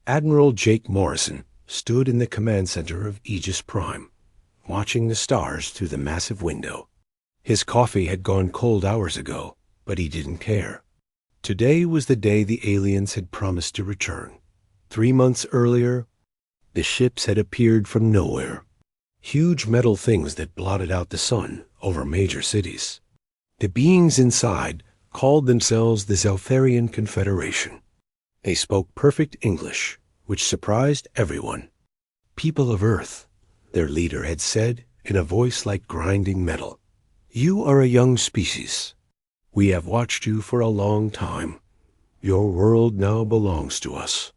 Admiral Jake Morrison stood in the command center of Aegis Prime, watching the stars through the massive window. His coffee had gone cold hours ago, but he didn't care. Today was the day the aliens had promised to return. 3 months earlier, the ships had appeared from nowhere. Huge metal things that blotted out the sun over major cities. The beings inside called themselves the Zeltharian Confederation. They spoke perfect English, which surprised everyone. "People of Earth," their leader had said in a voice like grinding metal, "you are a young species. We have watched you for a long time. Your world now belongs to us.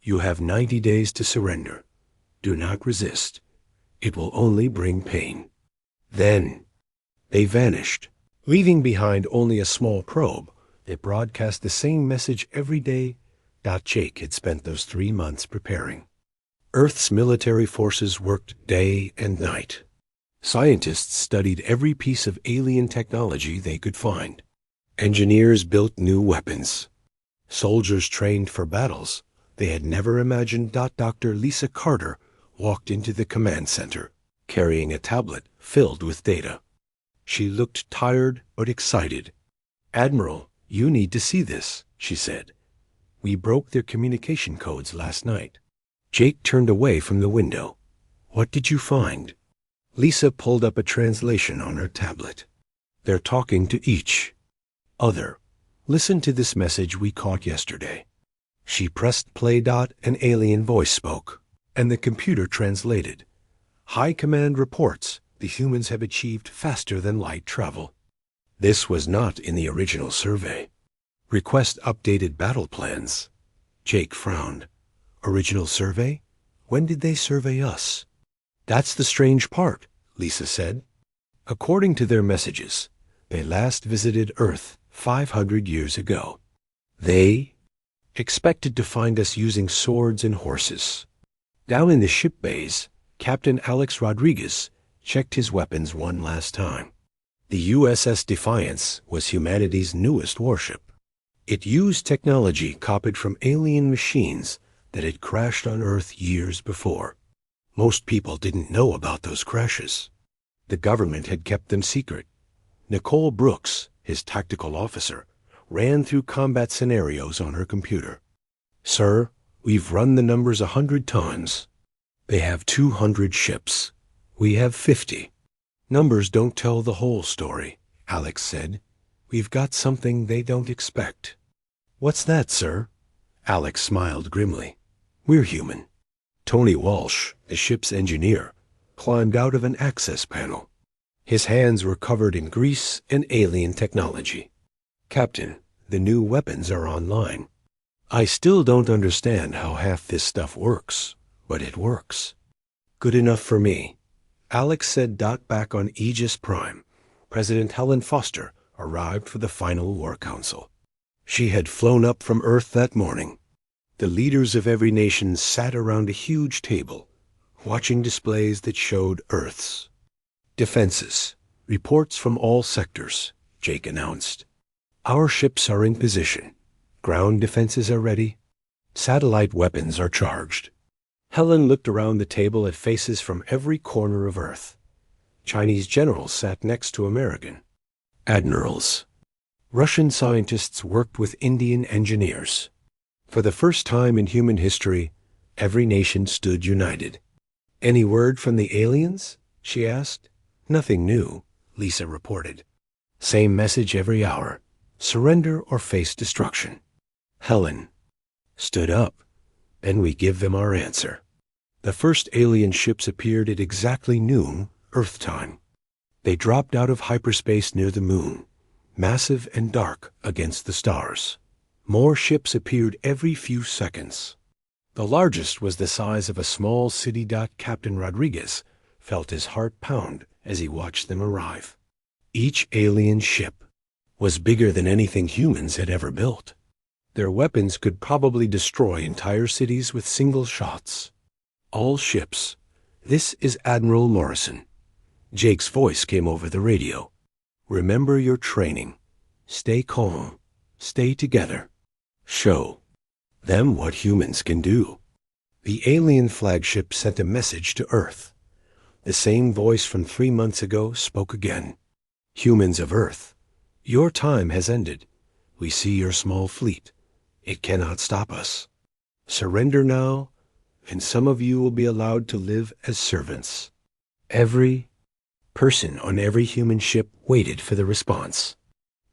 You have 90 days to surrender. Do not resist. It will only bring pain." Then they vanished, leaving behind only a small probe that broadcast the same message every day Jake had spent those 3 months preparing. Earth's military forces worked day and night. Scientists studied every piece of alien technology they could find. Engineers built new weapons. Soldiers trained for battles they had never imagined. Dr. Lisa Carter walked into the command center, carrying a tablet filled with data. She looked tired but excited. "Admiral, you need to see this," she said. "We broke their communication codes last night." Jake turned away from the window. "What did you find?" Lisa pulled up a translation on her tablet. "They're talking to each other. Listen to this message we caught yesterday." She pressed play. An alien voice spoke, and the computer translated. "High Command reports the humans have achieved faster than light travel." This was not in the original survey. "Request updated battle plans." Jake frowned. "Original survey? When did they survey us?" "That's the strange part," Lisa said. "According to their messages, they last visited Earth 500 years ago. They expected to find us using swords and horses." Down in the ship bays, Captain Alex Rodriguez checked his weapons one last time. The USS Defiance was humanity's newest warship. It used technology copied from alien machines that had crashed on Earth years before. Most people didn't know about those crashes. The government had kept them secret. Nicole Brooks, his tactical officer, ran through combat scenarios on her computer. "Sir, we've run the numbers 100 times. They have 200 ships. We have 50. Numbers don't tell the whole story," Alex said. "We've got something they don't expect." "What's that, sir?" Alex smiled grimly. "We're human." Tony Walsh, the ship's engineer, climbed out of an access panel. His hands were covered in grease and alien technology. "Captain, the new weapons are online. I still don't understand how half this stuff works, but it works." "Good enough for me," Alex said. Back on Aegis Prime, President Helen Foster arrived for the final War Council. She had flown up from Earth that morning. The leaders of every nation sat around a huge table, watching displays that showed Earth's defenses. "Reports from all sectors," Jake announced. "Our ships are in position. Ground defenses are ready. Satellite weapons are charged." Helen looked around the table at faces from every corner of Earth. Chinese generals sat next to American admirals. Russian scientists worked with Indian engineers. For the first time in human history, every nation stood united. "Any word from the aliens?" she asked. "Nothing new," Lisa reported. "Same message every hour. Surrender or face destruction." Helen stood up. "Then we give them our answer." The first alien ships appeared at exactly noon, Earth time. They dropped out of hyperspace near the moon, massive and dark against the stars. More ships appeared every few seconds. The largest was the size of a small city. Captain Rodriguez felt his heart pound as he watched them arrive. Each alien ship was bigger than anything humans had ever built. Their weapons could probably destroy entire cities with single shots. "All ships, this is Admiral Morrison." Jake's voice came over the radio. "Remember your training. Stay calm. Stay together. Show them what humans can do." The alien flagship sent a message to Earth. The same voice from 3 months ago spoke again. Humans of Earth, your time has ended. We see your small fleet. It cannot stop us. Surrender now, and some of you will be allowed to live as servants. Every person on every human ship waited for the response.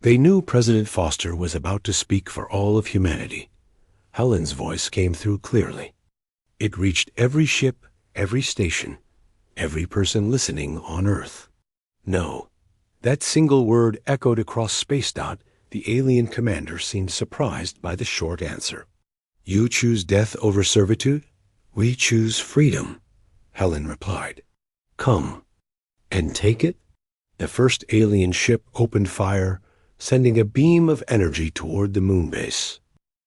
They knew President Foster was about to speak for all of humanity. Helen's voice came through clearly. It reached every ship, every station, every person listening on Earth. No. That single word echoed across space. The alien commander seemed surprised by the short answer. You choose death over servitude? We choose freedom, Helen replied. Come and take it? The first alien ship opened fire, sending a beam of energy toward the moon base.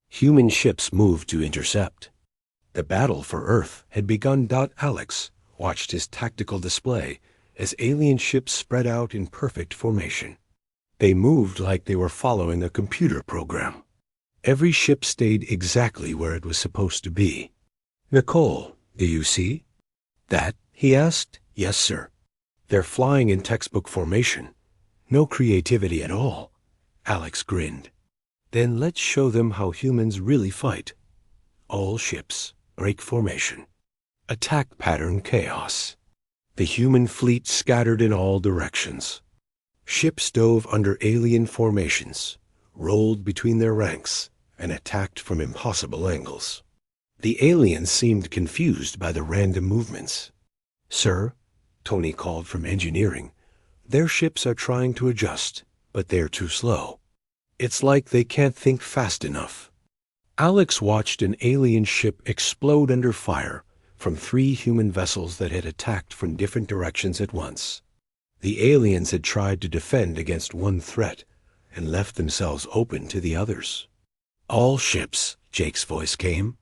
Human ships moved to intercept. The battle for Earth had begun. Alex watched his tactical display as alien ships spread out in perfect formation. They moved like they were following a computer program. Every ship stayed exactly where it was supposed to be. Nicole, do you see that? He asked. Yes, sir. They're flying in textbook formation. No creativity at all. Alex grinned. Then let's show them how humans really fight. All ships, break formation. Attack pattern chaos. The human fleet scattered in all directions. Ships dove under alien formations, rolled between their ranks, and attacked from impossible angles. The aliens seemed confused by the random movements. Sir, Tony called from engineering, their ships are trying to adjust, but they're too slow. It's like they can't think fast enough. Alex watched an alien ship explode under fire from 3 human vessels that had attacked from different directions at once. The aliens had tried to defend against one threat and left themselves open to the others. All ships, Jake's voice came.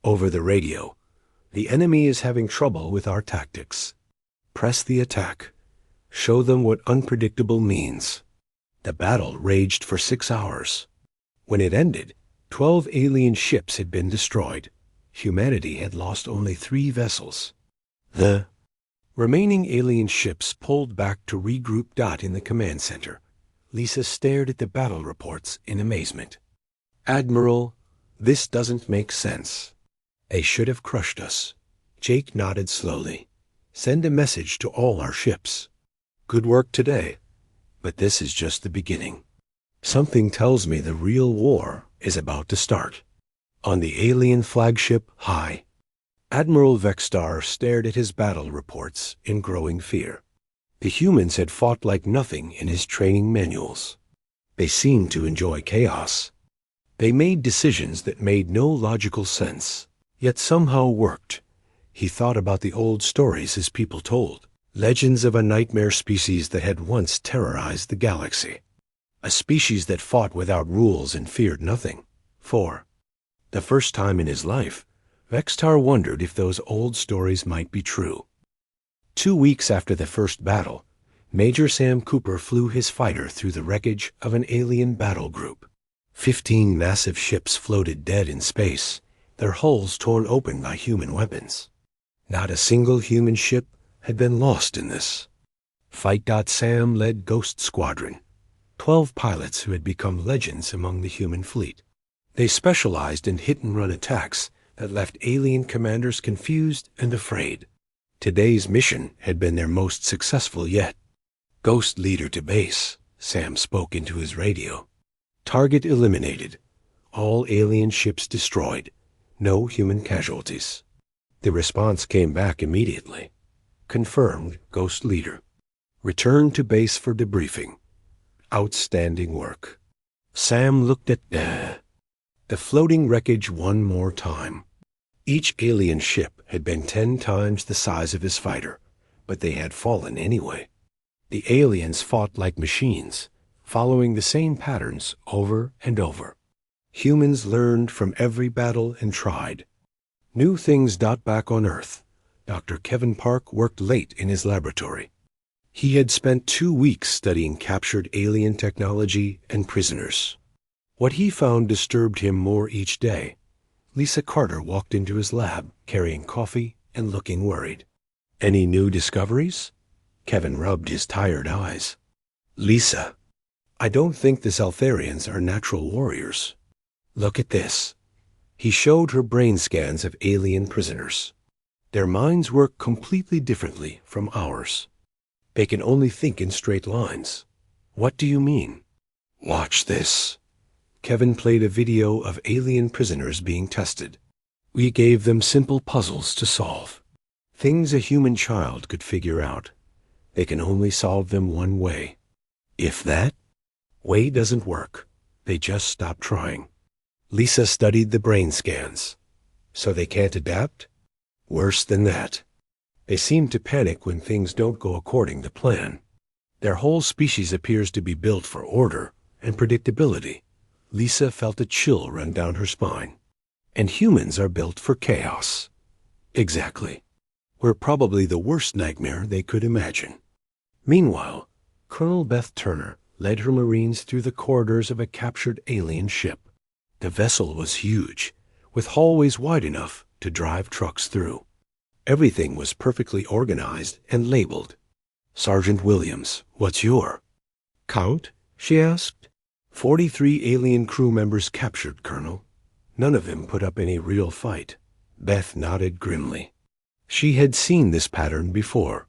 Over the radio, the enemy is having trouble with our tactics. Press the attack. Show them what unpredictable means. The battle raged for 6 hours. When it ended, 12 alien ships had been destroyed. Humanity had lost only 3 vessels. The remaining alien ships pulled back to regroup. In the command center, Lisa stared at the battle reports in amazement. Admiral, this doesn't make sense. They should have crushed us. Jake nodded slowly. Send a message to all our ships. Good work today, but this is just the beginning. Something tells me the real war is about to start. On the alien flagship, High, Admiral Vexstar stared at his battle reports in growing fear. The humans had fought like nothing in his training manuals. They seemed to enjoy chaos. They made decisions that made no logical sense, yet somehow worked. He thought about the old stories his people told, legends of a nightmare species that had once terrorized the galaxy. A species that fought without rules and feared nothing. For the first time in his life, Vexstar wondered if those old stories might be true. 2 weeks after the first battle, Major Sam Cooper flew his fighter through the wreckage of an alien battle group. 15 massive ships floated dead in space, their hulls torn open by human weapons. Not a single human ship had been lost in this. Fight. Sam led Ghost Squadron, 12 pilots who had become legends among the human fleet. They specialized in hit-and-run attacks that left alien commanders confused and afraid. Today's mission had been their most successful yet. Ghost leader to base, Sam spoke into his radio. Target eliminated. All alien ships destroyed. No human casualties. The response came back immediately. Confirmed, Ghost leader. Return to base for debriefing. Outstanding work. Sam looked at the floating wreckage one more time. Each alien ship had been 10 times the size of his fighter, but they had fallen anyway. The aliens fought like machines, following the same patterns over and over. Humans learned from every battle and tried. New things. Back on Earth, Dr. Kevin Park worked late in his laboratory. He had spent 2 weeks studying captured alien technology and prisoners. What he found disturbed him more each day. Lisa Carter walked into his lab, carrying coffee and looking worried. Any new discoveries? Kevin rubbed his tired eyes. Lisa, I don't think the Zeltharians are natural warriors. Look at this. He showed her brain scans of alien prisoners. Their minds work completely differently from ours. They can only think in straight lines. What do you mean? Watch this. Kevin played a video of alien prisoners being tested. We gave them simple puzzles to solve. Things a human child could figure out. They can only solve them one way. If that way doesn't work, they just stop trying. Lisa studied the brain scans. So they can't adapt? Worse than that. They seem to panic when things don't go according to plan. Their whole species appears to be built for order and predictability. Lisa felt a chill run down her spine. And humans are built for chaos. Exactly. We're probably the worst nightmare they could imagine. Meanwhile, Colonel Beth Turner led her Marines through the corridors of a captured alien ship. The vessel was huge, with hallways wide enough to drive trucks through. Everything was perfectly organized and labeled. Sergeant Williams, what's your count? She asked. 43 alien crew members captured, Colonel. None of them put up any real fight. Beth nodded grimly. She had seen this pattern before.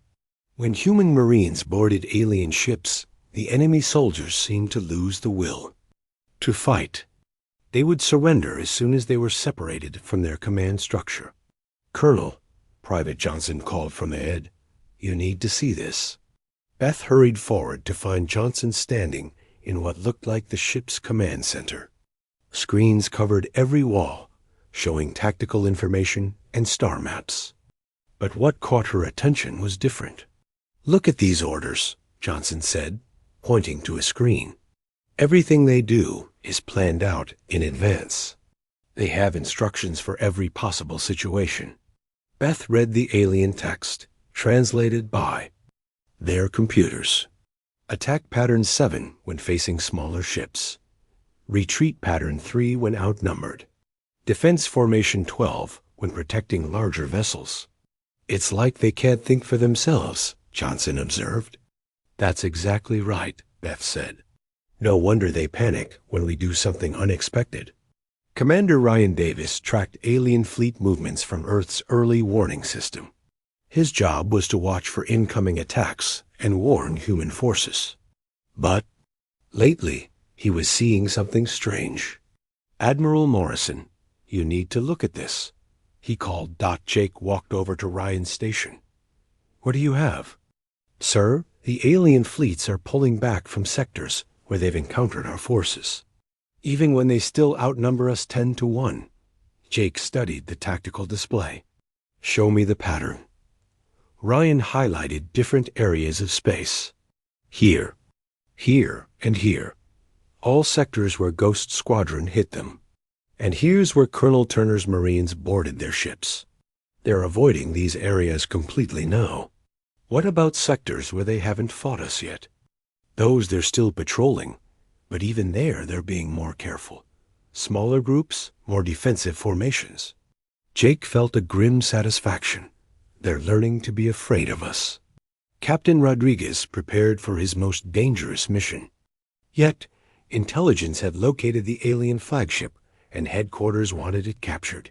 When human Marines boarded alien ships, the enemy soldiers seemed to lose the will to fight. They would surrender as soon as they were separated from their command structure. Colonel, Private Johnson called from ahead, you need to see this. Beth hurried forward to find Johnson standing in what looked like the ship's command center. Screens covered every wall, showing tactical information and star maps. But what caught her attention was different. Look at these orders, Johnson said, pointing to a screen. Everything they do is planned out in advance. They have instructions for every possible situation. Beth read the alien text, translated by their computers. Attack pattern 7 when facing smaller ships. Retreat pattern 3 when outnumbered. Defense formation 12 when protecting larger vessels. It's like they can't think for themselves, Johnson observed. That's exactly right, Beth said. No wonder they panic when we do something unexpected. Commander Ryan Davis tracked alien fleet movements from Earth's early warning system. His job was to watch for incoming attacks and warn human forces. But lately, he was seeing something strange. Admiral Morrison, you need to look at this, he called. Jake walked over to Ryan's station. What do you have? Sir, the alien fleets are pulling back from sectors where they've encountered our forces, even when they still outnumber us 10-1. Jake studied the tactical display. Show me the pattern. Ryan highlighted different areas of space. Here, here, and here. All sectors where Ghost Squadron hit them. And here's where Colonel Turner's Marines boarded their ships. They're avoiding these areas completely now. What about sectors where they haven't fought us yet? Those they're still patrolling, but even there they're being more careful. Smaller groups, more defensive formations. Jake felt a grim satisfaction. They're learning to be afraid of us. Captain Rodriguez prepared for his most dangerous mission. Yet, intelligence had located the alien flagship, and headquarters wanted it captured.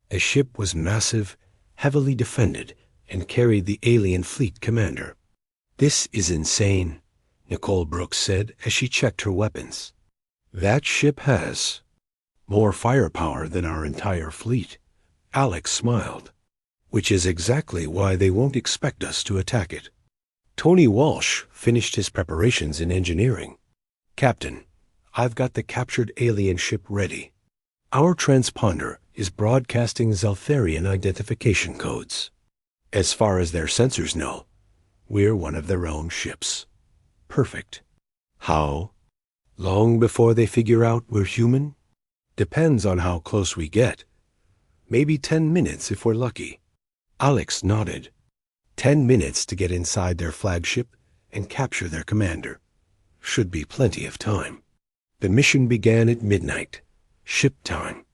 The ship was massive, heavily defended, and carried the alien fleet commander. This is insane, Nicole Brooks said as she checked her weapons. That ship has more firepower than our entire fleet. Alex smiled. Which is exactly why they won't expect us to attack it. Tony Walsh finished his preparations in engineering. Captain, I've got the captured alien ship ready. Our transponder is broadcasting Zeltharian identification codes. As far as their sensors know, we're one of their own ships. Perfect. How? Long before they figure out we're human? Depends on how close we get. Maybe 10 minutes if we're lucky. Alex nodded. 10 minutes to get inside their flagship and capture their commander. Should be plenty of time. The mission began at midnight, ship time.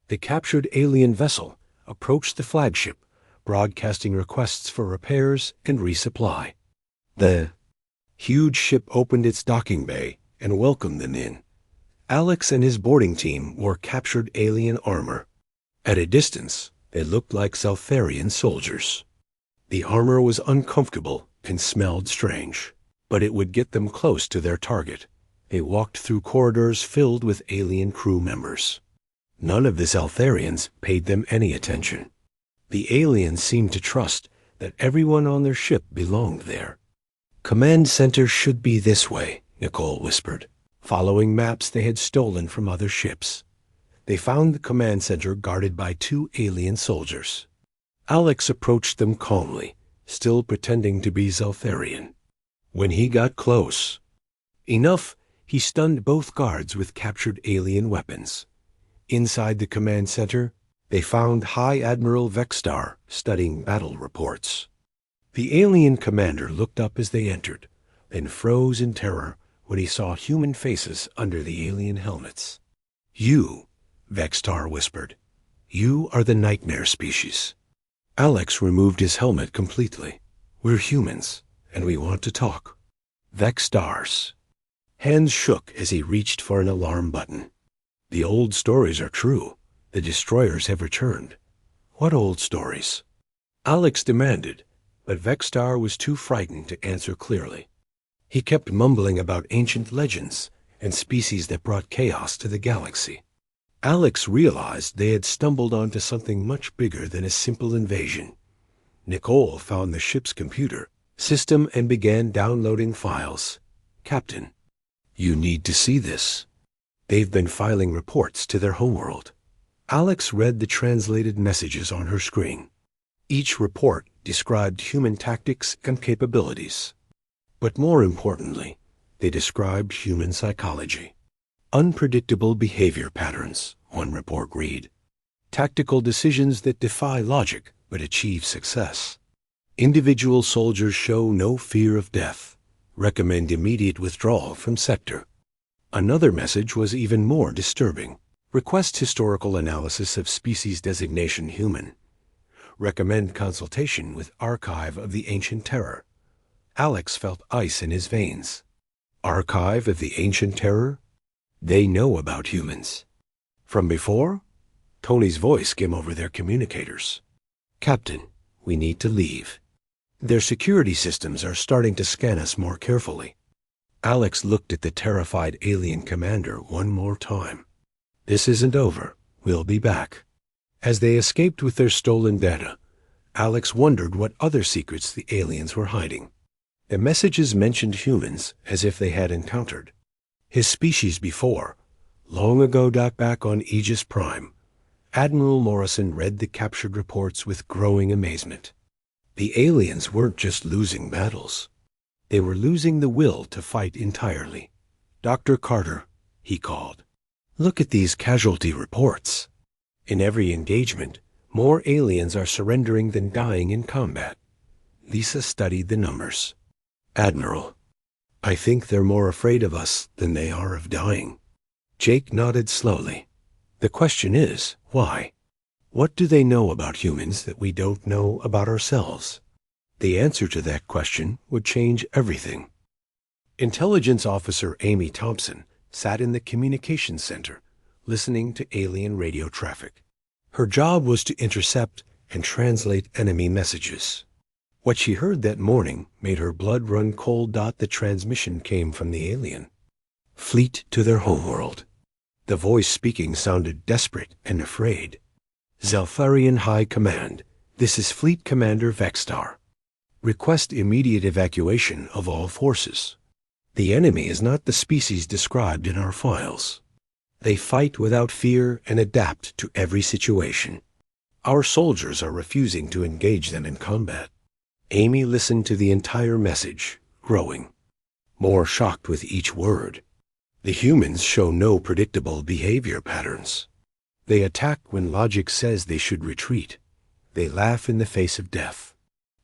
The captured alien vessel approached the flagship, broadcasting requests for repairs and resupply. The huge ship opened its docking bay and welcomed them in. Alex and his boarding team wore captured alien armor. At a distance, they looked like Zeltharian soldiers. The armor was uncomfortable and smelled strange, but it would get them close to their target. They walked through corridors filled with alien crew members. None of the Zeltharians paid them any attention. The aliens seemed to trust that everyone on their ship belonged there. "Command center should be this way," Nicole whispered, following maps they had stolen from other ships. They found the command center guarded by 2 alien soldiers. Alex approached them calmly, still pretending to be Zeltharian. When he got close enough, he stunned both guards with captured alien weapons. Inside the command center, they found High Admiral Vexstar studying battle reports. The alien commander looked up as they entered, then froze in terror when he saw human faces under the alien helmets. "You," Vexstar whispered, "you are the nightmare species." Alex removed his helmet completely. "We're humans, and we want to talk." Vexstar's hands shook as he reached for an alarm button. "The old stories are true. The destroyers have returned." "What old stories?" Alex demanded, but Vexstar was too frightened to answer clearly. He kept mumbling about ancient legends and species that brought chaos to the galaxy. Alex realized they had stumbled onto something much bigger than a simple invasion. Nicole found the ship's computer system and began downloading files. "Captain, you need to see this. They've been filing reports to their homeworld." Alex read the translated messages on her screen. Each report described human tactics and capabilities. But more importantly, they described human psychology. "Unpredictable behavior patterns," one report read. "Tactical decisions that defy logic but achieve success. Individual soldiers show no fear of death. Recommend immediate withdrawal from sector." Another message was even more disturbing. "Request historical analysis of species designation human. Recommend consultation with Archive of the Ancient Terror." Alex felt ice in his veins. Archive of the Ancient Terror? They know about humans. From before? Tony's voice came over their communicators. "Captain, we need to leave. Their security systems are starting to scan us more carefully." Alex looked at the terrified alien commander one more time. "This isn't over. We'll be back." As they escaped with their stolen data, Alex wondered what other secrets the aliens were hiding. The messages mentioned humans as if they had encountered his species before, long ago. Back on Aegis Prime, Admiral Morrison read the captured reports with growing amazement. The aliens weren't just losing battles. They were losing the will to fight entirely. "Dr. Carter," he called, "look at these casualty reports. In every engagement, more aliens are surrendering than dying in combat." Lisa studied the numbers. "Admiral, I think they're more afraid of us than they are of dying." Jake nodded slowly. "The question is, why? What do they know about humans that we don't know about ourselves?" The answer to that question would change everything. Intelligence Officer Amy Thompson sat in the communications center, listening to alien radio traffic. Her job was to intercept and translate enemy messages. What she heard that morning made her blood run cold. The transmission came from the alien fleet to their homeworld. The voice speaking sounded desperate and afraid. "Zeltharian High Command, this is Fleet Commander Vexstar. Request immediate evacuation of all forces. The enemy is not the species described in our files. They fight without fear and adapt to every situation. Our soldiers are refusing to engage them in combat." Amy listened to the entire message, growing more shocked with each word. The humans show no predictable behavior patterns. They attack when logic says they should retreat. They laugh in the face of death.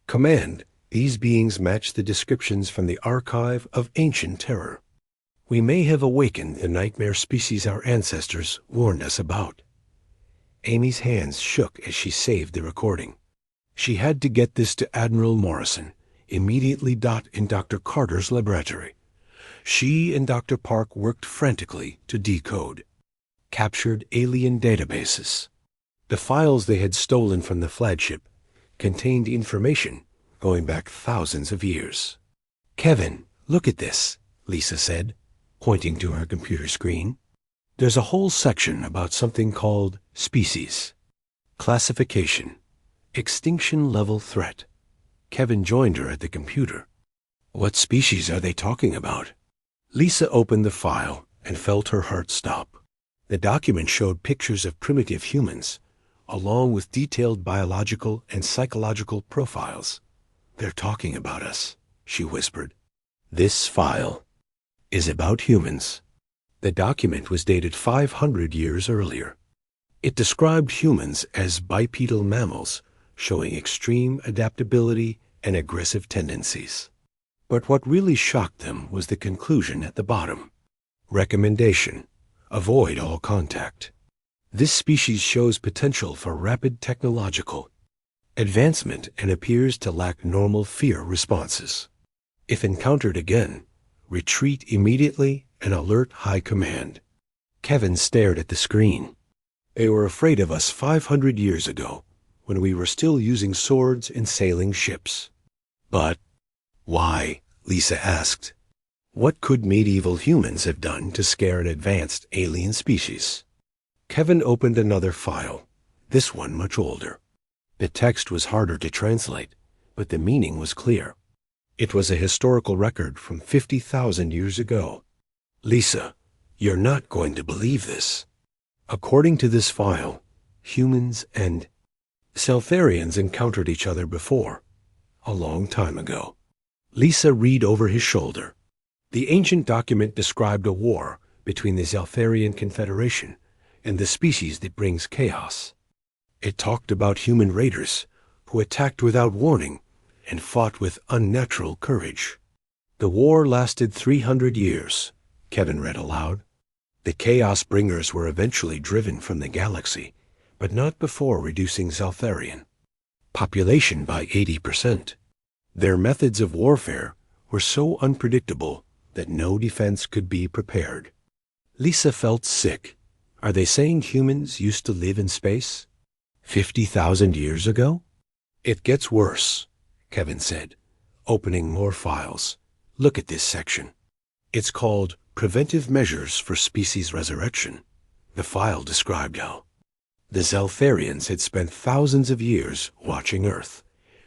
"Command, these beings match the descriptions from the Archive of Ancient Terror. We may have awakened the nightmare species our ancestors warned us about." Amy's hands shook as she saved the recording. She had to get this to Admiral Morrison, immediately. In Dr. Carter's laboratory. She and Dr. Park worked frantically to decode captured alien databases. The files they had stolen from the flagship contained information going back thousands of years. "Kevin, look at this," Lisa said, pointing to her computer screen. "There's a whole section about something called species, classification, extinction level threat." Kevin joined her at the computer. "What species are they talking about?" Lisa opened the file and felt her heart stop. The document showed pictures of primitive humans, along with detailed biological and psychological profiles. "They're talking about us," she whispered. "This file is about humans." The document was dated 500 years earlier. It described humans as bipedal mammals, showing extreme adaptability and aggressive tendencies. But what really shocked them was the conclusion at the bottom. Recommendation: avoid all contact. This species shows potential for rapid technological advancement and appears to lack normal fear responses. If encountered again, retreat immediately and alert High Command. Kevin stared at the screen. "They were afraid of us 500 years ago, when we were still using swords and sailing ships." "But why?" Lisa asked. "What could medieval humans have done to scare an advanced alien species?" Kevin opened another file, this one much older. The text was harder to translate, but the meaning was clear. It was a historical record from 50,000 years ago. "Lisa, you're not going to believe this. According to this file, humans and Seltharians encountered each other before, a long time ago." Lisa read over his shoulder. The ancient document described a war between the Zeltharian Confederation and the species that brings chaos. It talked about human raiders who attacked without warning and fought with unnatural courage. "The war lasted 300 years, Kevin read aloud. "The Chaos Bringers were eventually driven from the galaxy, but not before reducing Zeltharian population by 80%. Their methods of warfare were so unpredictable that no defense could be prepared." Lisa felt sick. Are they saying humans used to live in space 50,000 years ago? "It gets worse," Kevin said, opening more files. "Look at this section. It's called Preventive Measures for Species Resurrection." The file described how the Zeltharians had spent thousands of years watching Earth,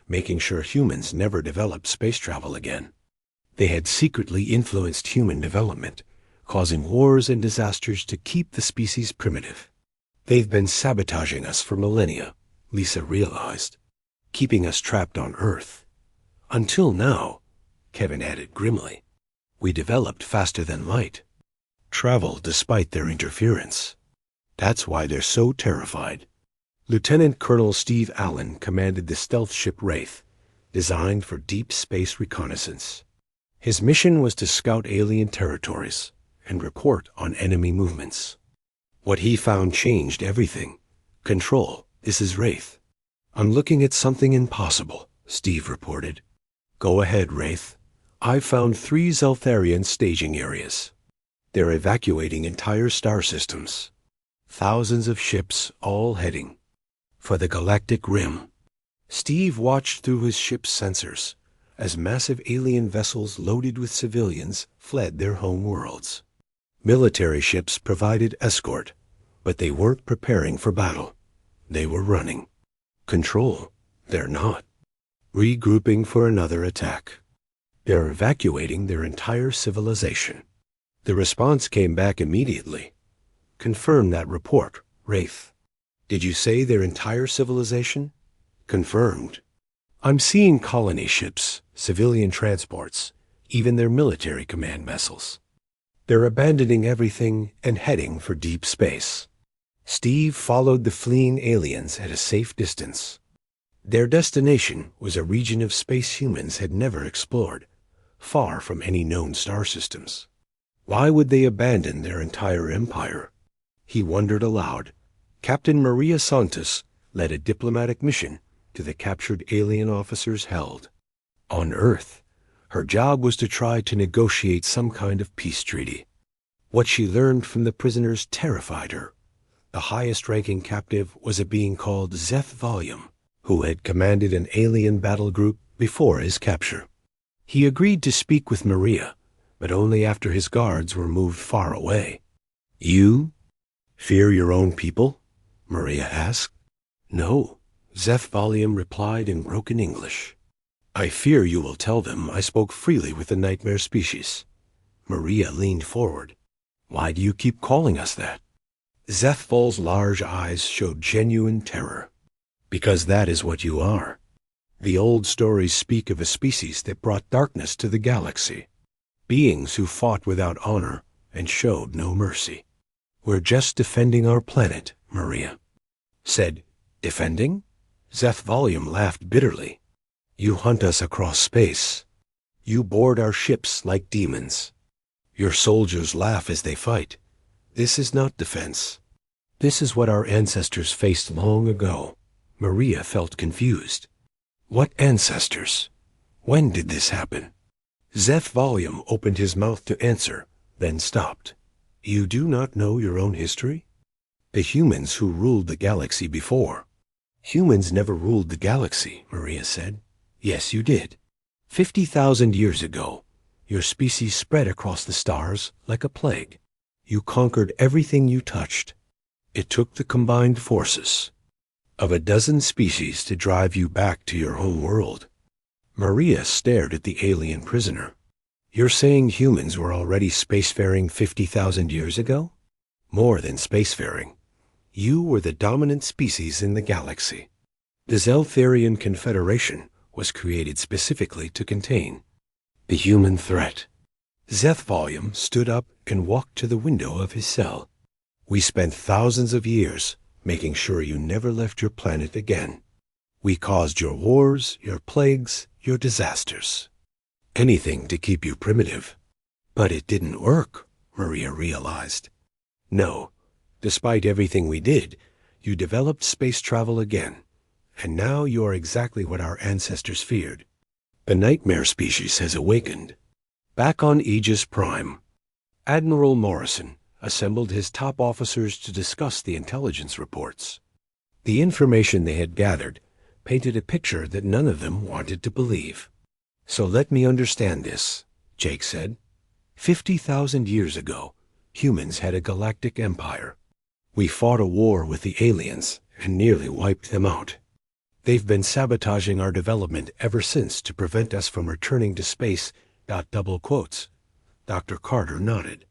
making sure humans never developed space travel again. They had secretly influenced human development, causing wars and disasters to keep the species primitive. "They've been sabotaging us for millennia," Lisa realized, "keeping us trapped on Earth. Until now," Kevin added grimly, "we developed faster than light. Travel despite their interference. That's why they're so terrified." Lieutenant Colonel Steve Allen commanded the stealth ship Wraith, designed for deep space reconnaissance. His mission was to scout alien territories and report on enemy movements. What he found changed everything. "Control, this is Wraith. I'm looking at something impossible," Steve reported. "Go ahead, Wraith. I've found 3 Zeltharian staging areas. They're evacuating entire star systems. Thousands of ships all heading for the Galactic Rim." Steve watched through his ship's sensors as massive alien vessels loaded with civilians fled their home worlds. Military ships provided escort, but they weren't preparing for battle. They were running. "Control, they're not. Regrouping for another attack. They're evacuating their entire civilization." The response came back immediately. "Confirm that report, Wraith." "Did you say their entire civilization?" "Confirmed. I'm seeing colony ships, civilian transports, even their military command vessels. They're abandoning everything and heading for deep space." Steve followed the fleeing aliens at a safe distance. Their destination was a region of space humans had never explored, far from any known star systems. Why would they abandon their entire empire? He wondered aloud. Captain Maria Santos led a diplomatic mission to the captured alien officers held. On Earth, her job was to try to negotiate some kind of peace treaty. What she learned from the prisoners terrified her. The highest-ranking captive was a being called HFY, who had commanded an alien battle group before his capture. He agreed to speak with Maria, but only after his guards were moved far away. "You fear your own people?" Maria asked. "No," HFY replied in broken English. "I fear you will tell them I spoke freely with the nightmare species." Maria leaned forward. "Why do you keep calling us that?" HFY's large eyes showed genuine terror. "Because that is what you are. The old stories speak of a species that brought darkness to the galaxy. Beings who fought without honor and showed no mercy. We're just defending our planet," Maria said. "Defending?" HFY laughed bitterly. "You hunt us across space. You board our ships like demons. Your soldiers laugh as they fight. This is not defense. This is what our ancestors faced long ago." Maria felt confused. What ancestors? When did this happen? HFY opened his mouth to answer, then stopped. "You do not know your own history? The humans who ruled the galaxy before." "Humans never ruled the galaxy," Maria said. "Yes, you did. 50,000 years ago, your species spread across the stars like a plague. You conquered everything you touched. It took the combined forces of a dozen species to drive you back to your home world." Maria stared at the alien prisoner. "You're saying humans were already spacefaring 50,000 years ago?" "More than spacefaring. You were the dominant species in the galaxy. The Zeltharian Confederation was created specifically to contain the human threat." HFY stood up and walked to the window of his cell. "We spent thousands of years making sure you never left your planet again. We caused your wars, your plagues, your disasters. Anything to keep you primitive. But it didn't work," Maria realized. "No, despite everything we did, you developed space travel again. And now you are exactly what our ancestors feared. The nightmare species has awakened." Back on Aegis Prime, Admiral Morrison assembled his top officers to discuss the intelligence reports. The information they had gathered painted a picture that none of them wanted to believe. "So let me understand this," Jake said. 50,000 years ago, humans had a galactic empire. We fought a war with the aliens and nearly wiped them out. They've been sabotaging our development ever since to prevent us from returning to space. Double quotes. Dr. Carter nodded.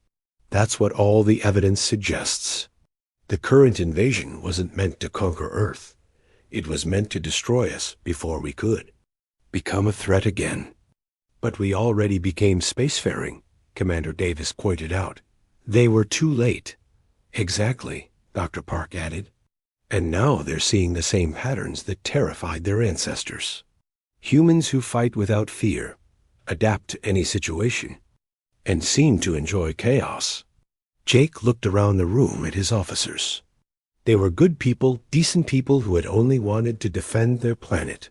"That's what all the evidence suggests. The current invasion wasn't meant to conquer Earth. It was meant to destroy us before we could become a threat again." "But we already became spacefaring," Commander Davis pointed out. "They were too late." "Exactly," Dr. Park added. "And now they're seeing the same patterns that terrified their ancestors. Humans who fight without fear, adapt to any situation, and seem to enjoy chaos." Jake looked around the room at his officers. They were good people, decent people who had only wanted to defend their planet.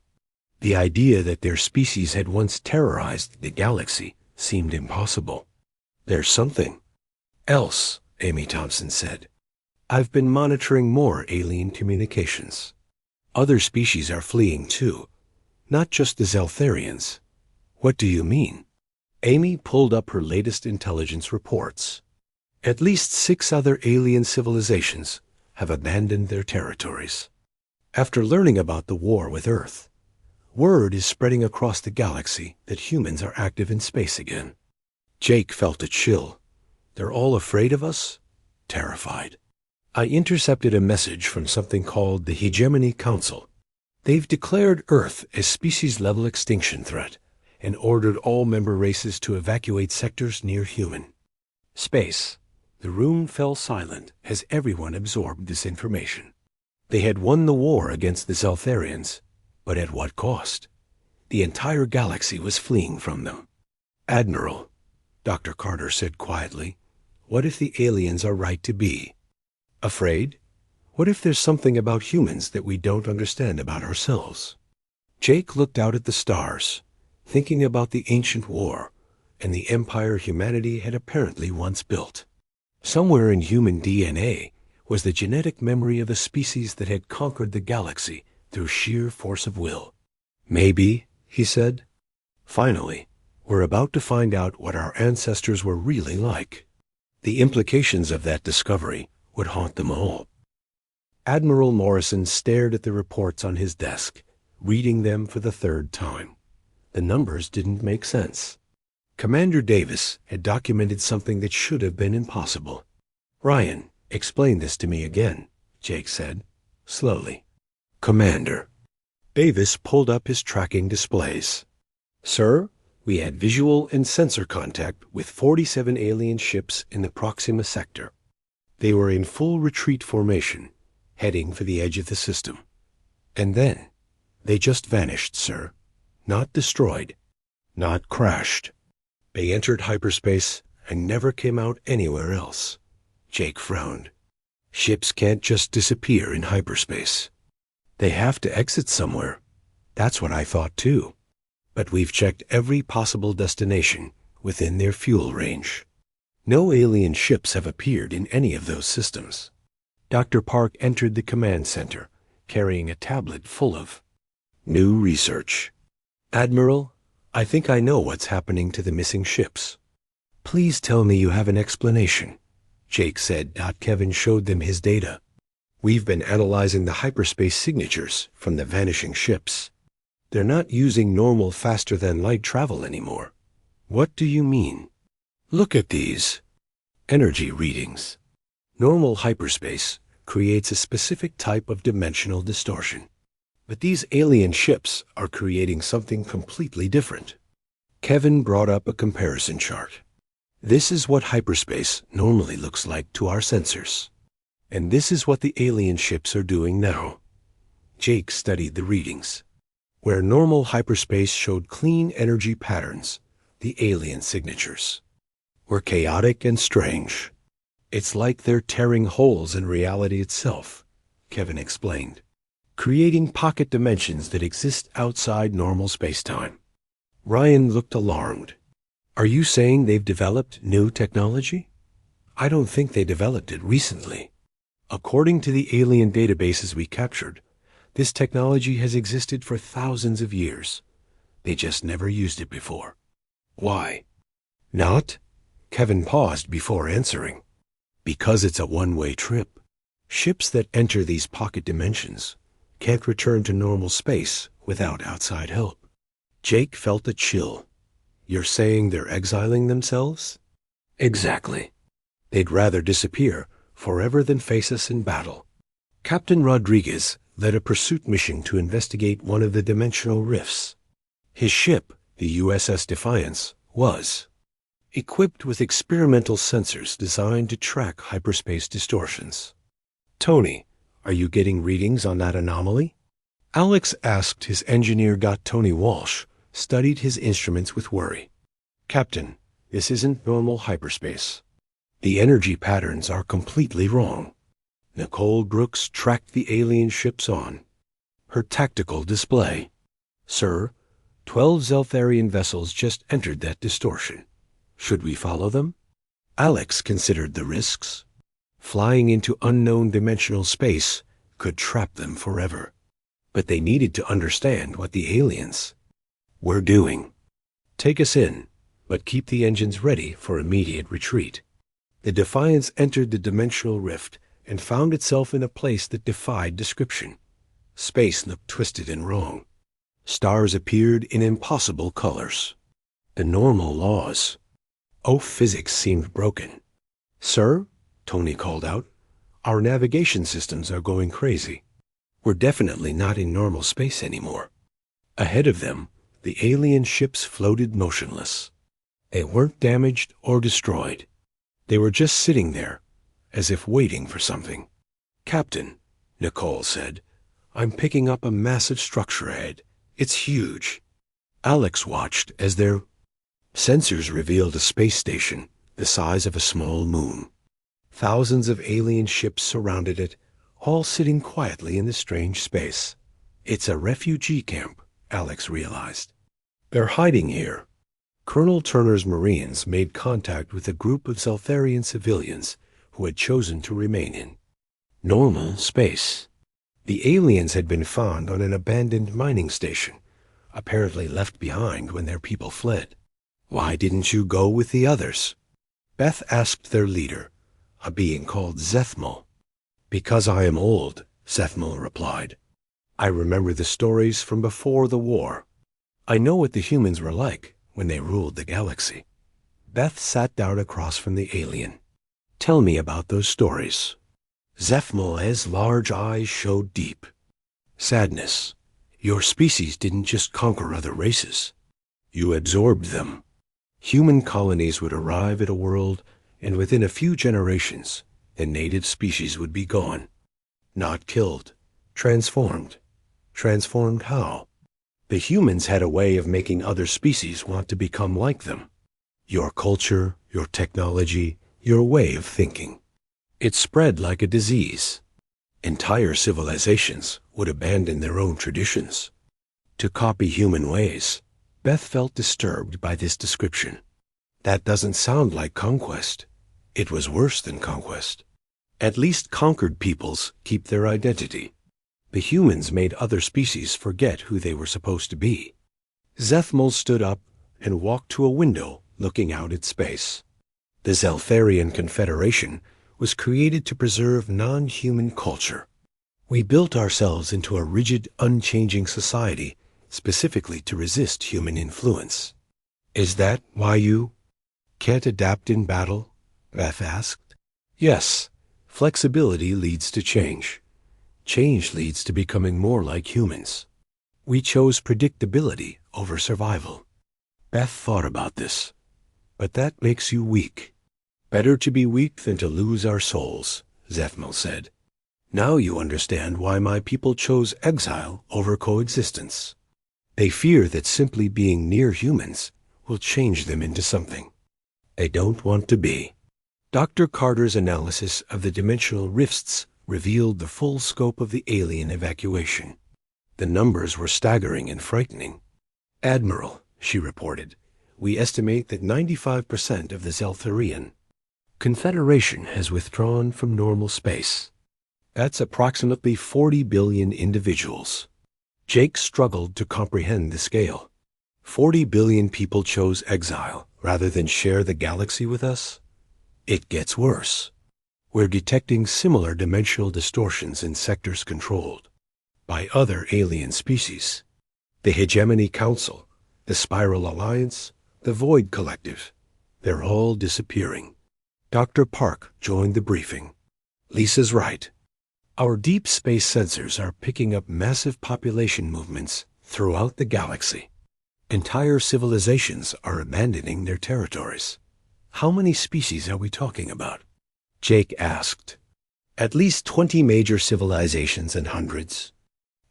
The idea that their species had once terrorized the galaxy seemed impossible. "There's something else," Amy Thompson said. "I've been monitoring more alien communications. Other species are fleeing too, not just the Zeltharians." "What do you mean?" Amy pulled up her latest intelligence reports. At least 6 other alien civilizations have abandoned their territories. After learning about the war with Earth, word is spreading across the galaxy that humans are active in space again. Jake felt a chill. "They're all afraid of us?" "Terrified." "I intercepted a message from something called the Hegemony Council. They've declared Earth a species-level extinction threat and ordered all member races to evacuate sectors near human space." The room fell silent as everyone absorbed this information. They had won the war against the Zeltharians, but at what cost? The entire galaxy was fleeing from them. "Admiral," Dr. Carter said quietly, "what if the aliens are right to be afraid? What if there's something about humans that we don't understand about ourselves? Jake looked out at the stars, thinking about the ancient war and the empire humanity had apparently once built. Somewhere in human DNA was the genetic memory of a species that had conquered the galaxy through sheer force of will. Maybe, he said, finally, we're about to find out what our ancestors were really like. The implications of that discovery would haunt them all. Admiral Morrison stared at the reports on his desk, reading them for the third time. The numbers didn't make sense. Commander Davis had documented something that should have been impossible. "Ryan, explain this to me again," Jake said, slowly. "Commander." Davis pulled up his tracking displays. "Sir, we had visual and sensor contact with 47 alien ships in the Proxima sector. They were in full retreat formation, heading for the edge of the system. And then, they just vanished, sir. Not destroyed. Not crashed. They entered hyperspace and never came out anywhere else." Jake frowned. "Ships can't just disappear in hyperspace. They have to exit somewhere. That's what I thought too. But we've checked every possible destination within their fuel range. No alien ships have appeared in any of those systems." Dr. Park entered the command center, carrying a tablet full of new research. "Admiral, I think I know what's happening to the missing ships." "Please tell me you have an explanation," Jake said. Kevin showed them his data. "We've been analyzing the hyperspace signatures from the vanishing ships. They're not using normal faster-than-light travel anymore." "What do you mean?" "Look at these energy readings. Normal hyperspace creates a specific type of dimensional distortion. But these alien ships are creating something completely different." Kevin brought up a comparison chart. "This is what hyperspace normally looks like to our sensors. And this is what the alien ships are doing now." Jake studied the readings. Where normal hyperspace showed clean energy patterns, the alien signatures were chaotic and strange. "It's like they're tearing holes in reality itself," Kevin explained, "creating pocket dimensions that exist outside normal spacetime." Ryan looked alarmed. "Are you saying they've developed new technology?" "I don't think they developed it recently. According to the alien databases we captured, this technology has existed for thousands of years. They just never used it before." "Why not?" Kevin paused before answering. "Because it's a one-way trip. Ships that enter these pocket dimensions can't return to normal space without outside help." Jake felt a chill. "You're saying they're exiling themselves?" "Exactly. They'd rather disappear forever than face us in battle." Captain Rodriguez led a pursuit mission to investigate one of the dimensional rifts. His ship, the USS Defiance, was equipped with experimental sensors designed to track hyperspace distortions. "Tony, are you getting readings on that anomaly?" Alex asked. His engineer Tony Walsh studied his instruments with worry. "Captain, this isn't normal hyperspace. The energy patterns are completely wrong." Nicole Brooks tracked the alien ships on her tactical display. "Sir, 12 Zeltharian vessels just entered that distortion. Should we follow them?" Alex considered the risks. Flying into unknown dimensional space could trap them forever. But they needed to understand what the aliens were doing. "Take us in, but keep the engines ready for immediate retreat." The Defiance entered the dimensional rift and found itself in a place that defied description. Space looked twisted and wrong. Stars appeared in impossible colors. The normal laws of physics seemed broken. "Sir," Tony called out, "our navigation systems are going crazy. We're definitely not in normal space anymore." Ahead of them, the alien ships floated motionless. They weren't damaged or destroyed. They were just sitting there, as if waiting for something. "Captain," Nicole said, "I'm picking up a massive structure ahead. It's huge." Alex watched as their sensors revealed a space station the size of a small moon. Thousands of alien ships surrounded it, all sitting quietly in the strange space. It's a refugee camp, Alex realized. They're hiding here. Colonel Turner's Marines made contact with a group of Zeltharian civilians who had chosen to remain in normal space. The aliens had been found on an abandoned mining station, apparently left behind when their people fled. Why didn't you go with the others? Beth asked their leader, a being called Zethmal. Because I am old, Zethmal replied. I remember the stories from before the war. I know what the humans were like when they ruled the galaxy. Beth sat down across from the alien. Tell me about those stories. Zethmal's large eyes showed deep. Sadness. Your species didn't just conquer other races. You absorbed them. Human colonies would arrive at a world, and within a few generations, the native species would be gone. Not killed. Transformed. Transformed how? The humans had a way of making other species want to become like them. Your culture, your technology, your way of thinking. It spread like a disease. Entire civilizations would abandon their own traditions to copy human ways. Beth felt disturbed by this description. That doesn't sound like conquest. It was worse than conquest. At least conquered peoples keep their identity. The humans made other species forget who they were supposed to be. Zethmal stood up and walked to a window looking out at space. The Zeltharian Confederation was created to preserve non-human culture. We built ourselves into a rigid, unchanging society specifically to resist human influence. Is that why you can't adapt in battle? Beth asked. Yes, flexibility leads to change. Change leads to becoming more like humans. We chose predictability over survival. Beth thought about this. But that makes you weak. Better to be weak than to lose our souls, Zethmal said. Now you understand why my people chose exile over coexistence. They fear that simply being near humans will change them into something they don't want to be. Dr. Carter's analysis of the dimensional rifts revealed the full scope of the alien evacuation. The numbers were staggering and frightening. Admiral, she reported, we estimate that 95% of the Zeltharian Confederation has withdrawn from normal space. That's approximately 40 billion individuals. Jake struggled to comprehend the scale. 40 billion people chose exile rather than share the galaxy with us? It gets worse. We're detecting similar dimensional distortions in sectors controlled by other alien species. The Hegemony Council, the Spiral Alliance, the Void Collective, they're all disappearing. Dr. Park joined the briefing. Lisa's right. Our deep space sensors are picking up massive population movements throughout the galaxy. Entire civilizations are abandoning their territories. How many species are we talking about? Jake asked. At least 20 major civilizations and hundreds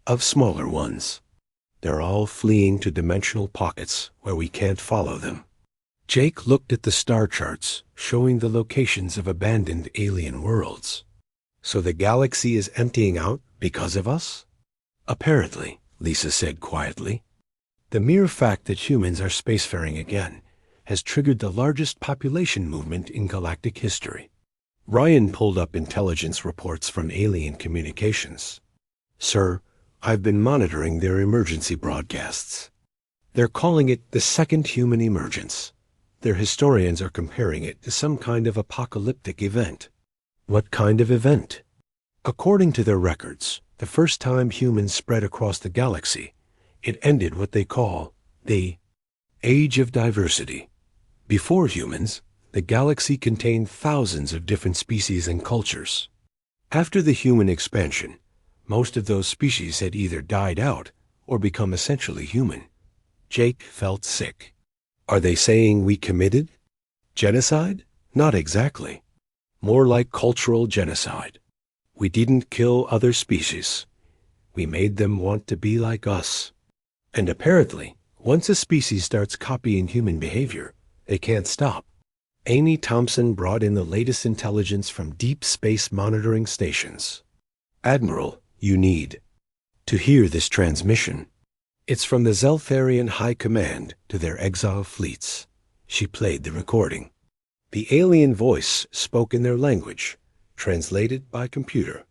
of smaller ones. They're all fleeing to dimensional pockets where we can't follow them. Jake looked at the star charts showing the locations of abandoned alien worlds. So the galaxy is emptying out because of us? Apparently, Lisa said quietly. The mere fact that humans are spacefaring again has triggered the largest population movement in galactic history. Ryan pulled up intelligence reports from alien communications. Sir, I've been monitoring their emergency broadcasts. They're calling it the second human emergence. Their historians are comparing it to some kind of apocalyptic event. What kind of event? According to their records, the first time humans spread across the galaxy, it ended what they call the Age of Diversity. Before humans, the galaxy contained thousands of different species and cultures. After the human expansion, most of those species had either died out or become essentially human. Jake felt sick. Are they saying we committed genocide? Not exactly. More like cultural genocide. We didn't kill other species. We made them want to be like us. And apparently, once a species starts copying human behavior, they can't stop. Amy Thompson brought in the latest intelligence from deep space monitoring stations. Admiral, you need to hear this transmission. It's from the Zeltharian High Command to their exile fleets. She played the recording. The alien voice spoke in their language, translated by computer.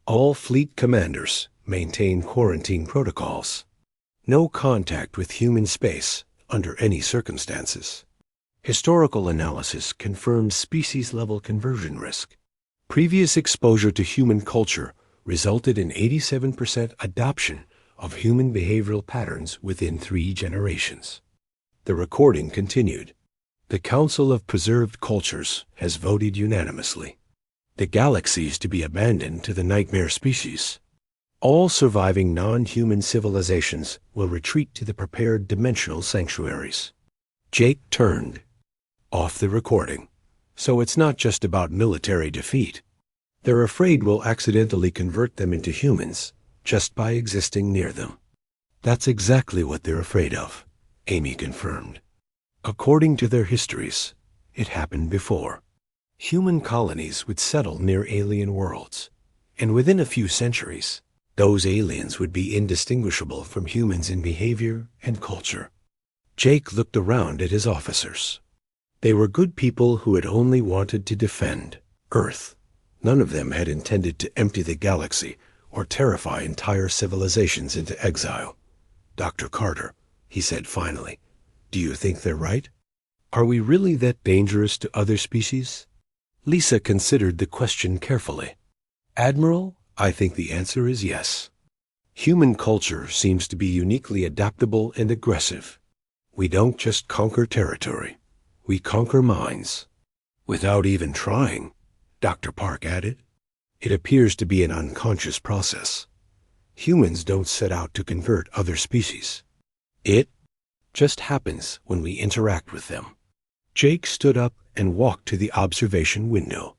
All fleet commanders maintain quarantine protocols. No contact with human space under any circumstances. Historical analysis confirms species-level conversion risk. Previous exposure to human culture resulted in 87% adoption of human behavioral patterns within 3 generations. The recording continued. The Council of Preserved Cultures has voted unanimously. The galaxy is to be abandoned to the nightmare species. All surviving non-human civilizations will retreat to the prepared dimensional sanctuaries. Jake turned off the recording. So it's not just about military defeat. They're afraid we'll accidentally convert them into humans just by existing near them. That's exactly what they're afraid of, Amy confirmed. According to their histories, it happened before. Human colonies would settle near alien worlds, and within a few centuries, those aliens would be indistinguishable from humans in behavior and culture. Jake looked around at his officers. They were good people who had only wanted to defend Earth. None of them had intended to empty the galaxy or terrify entire civilizations into exile. Dr. Carter, he said finally, do you think they're right? Are we really that dangerous to other species? Lisa considered the question carefully. Admiral, I think the answer is yes. Human culture seems to be uniquely adaptable and aggressive. We don't just conquer territory. We conquer minds. Without even trying, Dr. Park added. It appears to be an unconscious process. Humans don't set out to convert other species. It just happens when we interact with them. Jake stood up and walked to the observation window.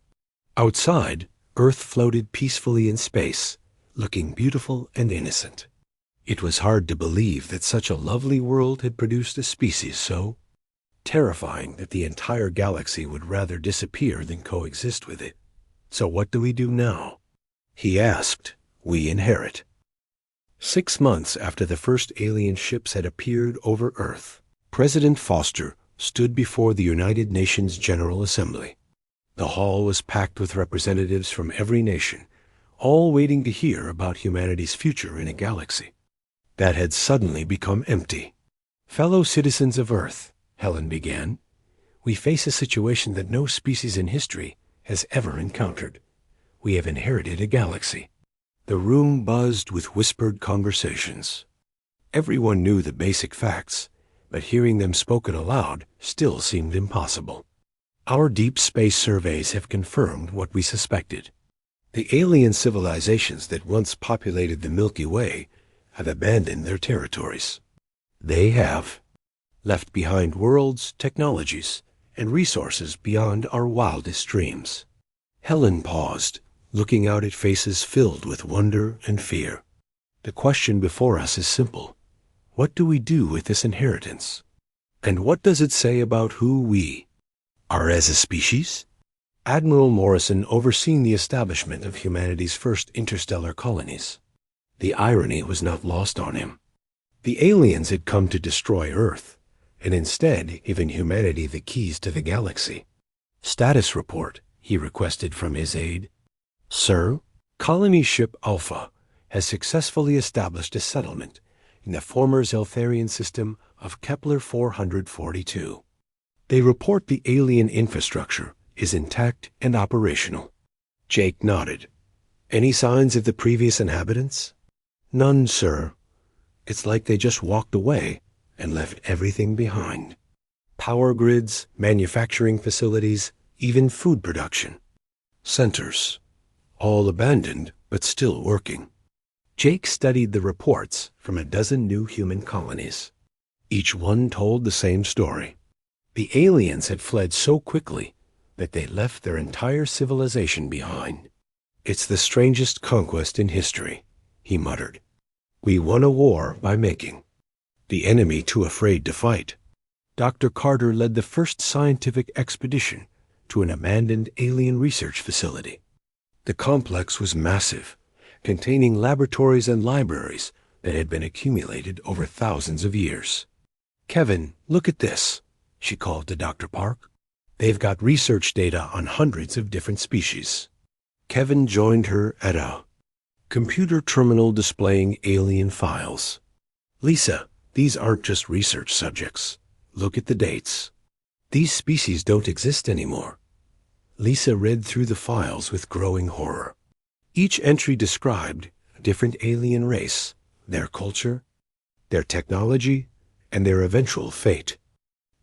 Outside, Earth floated peacefully in space, looking beautiful and innocent. It was hard to believe that such a lovely world had produced a species so terrifying that the entire galaxy would rather disappear than coexist with it. So what do we do now? He asked. We inherit. 6 months after the first alien ships had appeared over Earth, President Foster stood before the United Nations General Assembly. The hall was packed with representatives from every nation, all waiting to hear about humanity's future in a galaxy that had suddenly become empty. Fellow citizens of Earth, Helen began, we face a situation that no species in history has ever encountered. We have inherited a galaxy. The room buzzed with whispered conversations. Everyone knew the basic facts, but hearing them spoken aloud still seemed impossible. Our deep space surveys have confirmed what we suspected. The alien civilizations that once populated the Milky Way have abandoned their territories. They have left behind worlds, technologies, and resources beyond our wildest dreams. Helen paused, looking out at faces filled with wonder and fear. The question before us is simple. What do we do with this inheritance? And what does it say about who we are as a species? Admiral Morrison overseeing the establishment of humanity's first interstellar colonies. The irony was not lost on him. The aliens had come to destroy Earth, and instead given humanity the keys to the galaxy. Status report, he requested from his aide. Sir, colony ship Alpha has successfully established a settlement in the former Zeltharian system of Kepler 442. They report the alien infrastructure is intact and operational. Jake nodded. Any signs of the previous inhabitants? None, sir. It's like they just walked away and left everything behind. Power grids, manufacturing facilities, even food production. Centers. All abandoned, but still working. Jake studied the reports from a dozen new human colonies. Each one told the same story. The aliens had fled so quickly that they left their entire civilization behind. It's the strangest conquest in history, he muttered. We won a war by making the enemy too afraid to fight. Dr. Carter led the first scientific expedition to an abandoned alien research facility. The complex was massive containing laboratories and libraries that had been accumulated over thousands of years. "Kevin, look at this," she called to Dr. Park. "They've got research data on hundreds of different species." Kevin joined her at a computer terminal displaying alien files. "Lisa, these aren't just research subjects. Look at the dates. These species don't exist anymore." Lisa read through the files with growing horror. Each entry described a different alien race, their culture, their technology, and their eventual fate.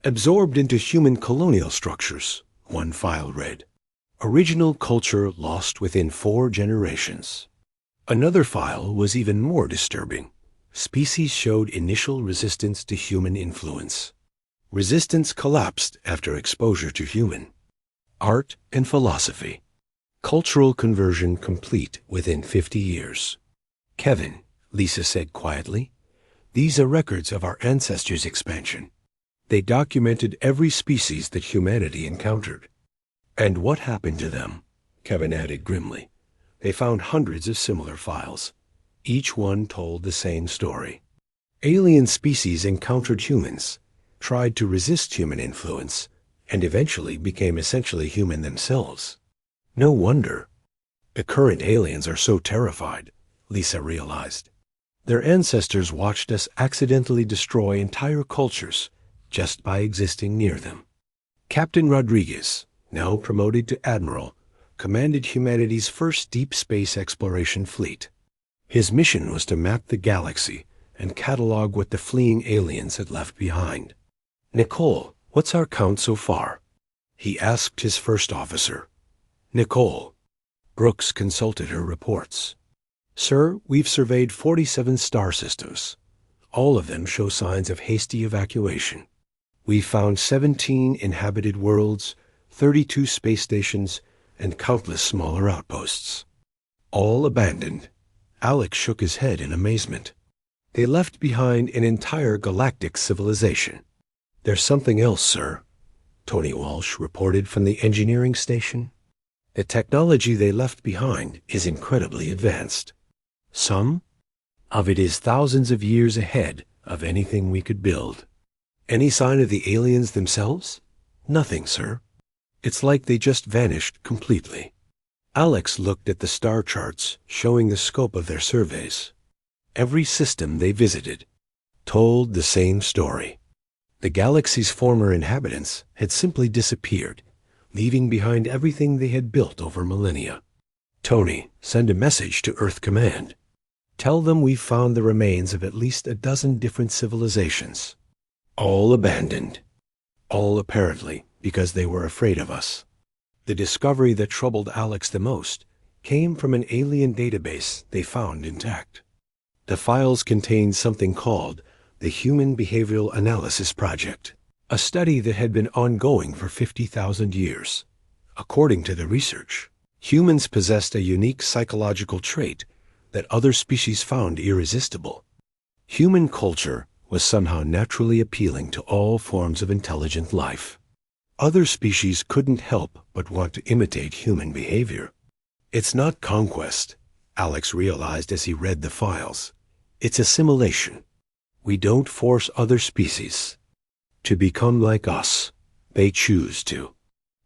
"Absorbed into human colonial structures," one file read. "Original culture lost within 4 generations." Another file was even more disturbing. Species showed initial resistance to human influence. Resistance collapsed after exposure to human. Art and philosophy. Cultural conversion complete within 50 years. "Kevin," Lisa said quietly, "these are records of our ancestors' expansion. They documented every species that humanity encountered." "And what happened to them?" Kevin added grimly. "They found hundreds of similar files. Each one told the same story. Alien species encountered humans, tried to resist human influence, and eventually became essentially human themselves. No wonder the current aliens are so terrified," Lisa realized. "Their ancestors watched us accidentally destroy entire cultures just by existing near them." Captain Rodriguez, now promoted to admiral, commanded humanity's first deep space exploration fleet. His mission was to map the galaxy and catalog what the fleeing aliens had left behind. "Nicole, what's our count so far?" he asked his first officer. "Nicole." Brooks consulted her reports. "Sir, we've surveyed 47 star systems. All of them show signs of hasty evacuation. We've found 17 inhabited worlds, 32 space stations, and countless smaller outposts. All abandoned." Alex shook his head in amazement. "They left behind an entire galactic civilization." "There's something else, sir," Tony Walsh reported from the engineering station. "The technology they left behind is incredibly advanced. Some of it is thousands of years ahead of anything we could build." "Any sign of the aliens themselves?" "Nothing, sir. It's like they just vanished completely." Alex looked at the star charts showing the scope of their surveys. Every system they visited told the same story. The galaxy's former inhabitants had simply disappeared, leaving behind everything they had built over millennia. "Tony, send a message to Earth Command. Tell them we've found the remains of at least a dozen different civilizations. All abandoned. All apparently because they were afraid of us." The discovery that troubled Alex the most came from an alien database they found intact. The files contained something called the Human Behavioral Analysis Project, a study that had been ongoing for 50,000 years. According to the research, humans possessed a unique psychological trait that other species found irresistible. Human culture was somehow naturally appealing to all forms of intelligent life. Other species couldn't help but want to imitate human behavior. "It's not conquest," Alex realized as he read the files. "It's assimilation. We don't force other species to become like us. They choose to."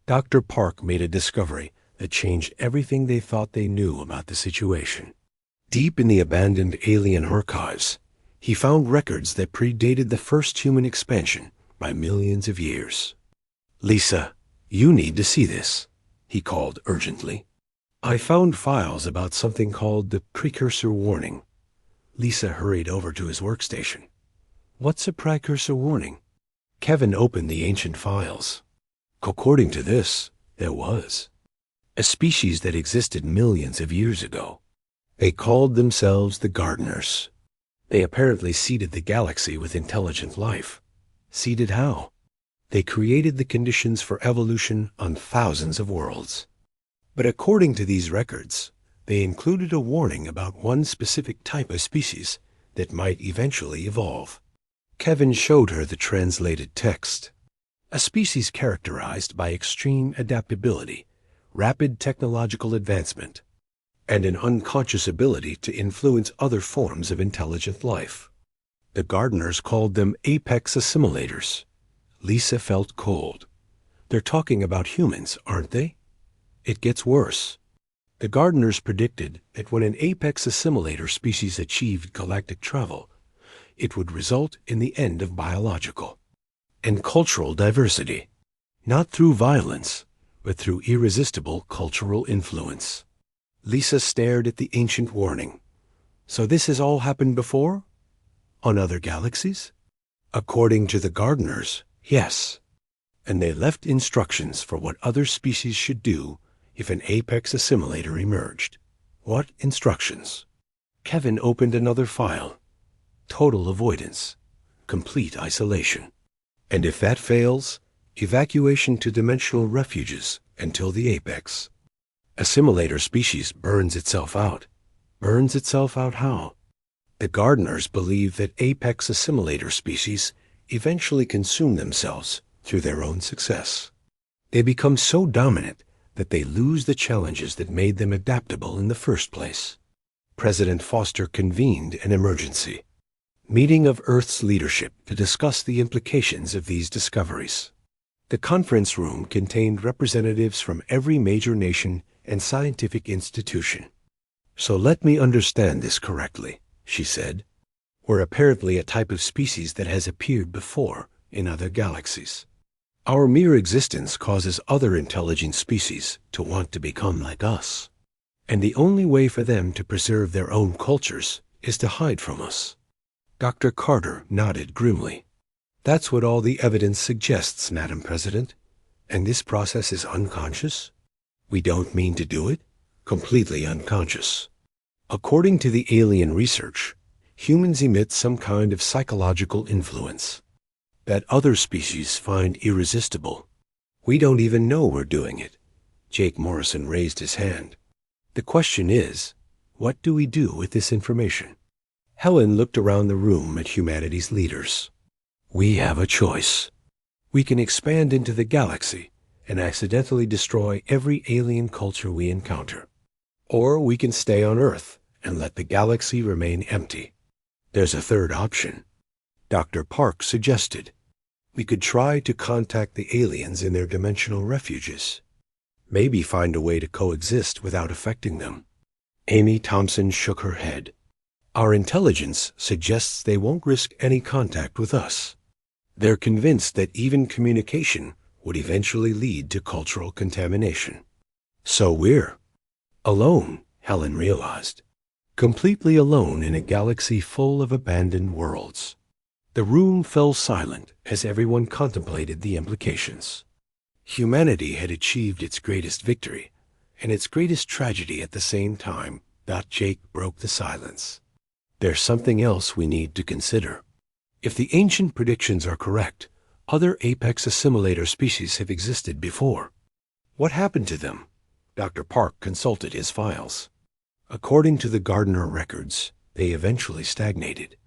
Dr. Park made a discovery that changed everything they thought they knew about the situation. Deep in the abandoned alien archives, he found records that predated the first human expansion by millions of years. "Lisa, you need to see this," he called urgently. "I found files about something called the precursor warning." Lisa hurried over to his workstation. "What's a precursor warning?" Kevin opened the ancient files. According to this, there was a species that existed millions of years ago. They called themselves the Gardeners. They apparently seeded the galaxy with intelligent life. Seeded how? They created the conditions for evolution on thousands of worlds. But according to these records, they included a warning about one specific type of species that might eventually evolve. Kevin showed her the translated text. A species characterized by extreme adaptability, rapid technological advancement, and an unconscious ability to influence other forms of intelligent life. The gardeners called them apex assimilators. Lisa felt cold. They're talking about humans, aren't they? It gets worse. The gardeners predicted that when an apex assimilator species achieved galactic travel, it would result in the end of biological and cultural diversity, not through violence, but through irresistible cultural influence. Lisa stared at the ancient warning. So this has all happened before? On other galaxies? According to the gardeners, yes. And they left instructions for what other species should do if an apex assimilator emerged. What instructions? Kevin opened another file. Total avoidance. Complete isolation. And if that fails, evacuation to dimensional refuges until the apex. Assimilator species burns itself out. Burns itself out how? The gardeners believe that apex assimilator species eventually consume themselves through their own success. They become so dominant that they lose the challenges that made them adaptable in the first place. President Foster convened an emergency meeting of Earth's leadership to discuss the implications of these discoveries. The conference room contained representatives from every major nation and scientific institution. So let me understand this correctly, she said. We're apparently a type of species that has appeared before in other galaxies. Our mere existence causes other intelligent species to want to become like us. And the only way for them to preserve their own cultures is to hide from us. Dr. Carter nodded grimly. That's what all the evidence suggests, Madam President. And this process is unconscious? We don't mean to do it? Completely unconscious. According to the alien research, humans emit some kind of psychological influence that other species find irresistible. We don't even know we're doing it. Jake Morrison raised his hand. The question is, what do we do with this information? Helen looked around the room at humanity's leaders. We have a choice. We can expand into the galaxy and accidentally destroy every alien culture we encounter. Or we can stay on Earth and let the galaxy remain empty. There's a third option. Dr. Park suggested. We could try to contact the aliens in their dimensional refuges. Maybe find a way to coexist without affecting them. Amy Thompson shook her head. Our intelligence suggests they won't risk any contact with us. They're convinced that even communication would eventually lead to cultural contamination. So we're alone, Helen realized. Completely alone in a galaxy full of abandoned worlds. The room fell silent as everyone contemplated the implications. Humanity had achieved its greatest victory and its greatest tragedy at the same time. Jake broke the silence. There's something else we need to consider. If the ancient predictions are correct, other apex assimilator species have existed before. What happened to them? Dr. Park consulted his files. According to the Gardner records, they eventually stagnated.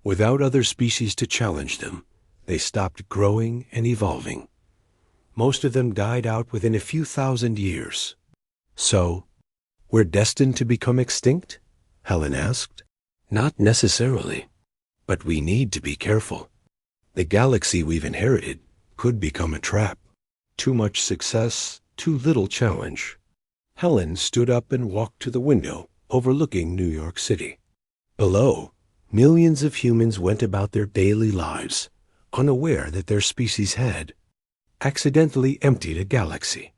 Without other species to challenge them, they stopped growing and evolving. Most of them died out within a few thousand years. So, we're destined to become extinct? Helen asked. Not necessarily, but we need to be careful. The galaxy we've inherited could become a trap. Too much success, too little challenge. Helen stood up and walked to the window overlooking New York City. Below, millions of humans went about their daily lives, unaware that their species had accidentally emptied a galaxy.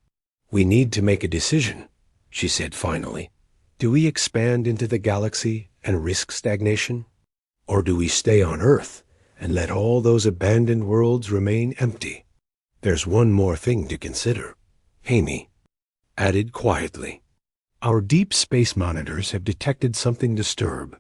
We need to make a decision, she said finally. Do we expand into the galaxy and risk stagnation? Or do we stay on Earth and let all those abandoned worlds remain empty? There's one more thing to consider, Amy added quietly. Our deep space monitors have detected something disturbed.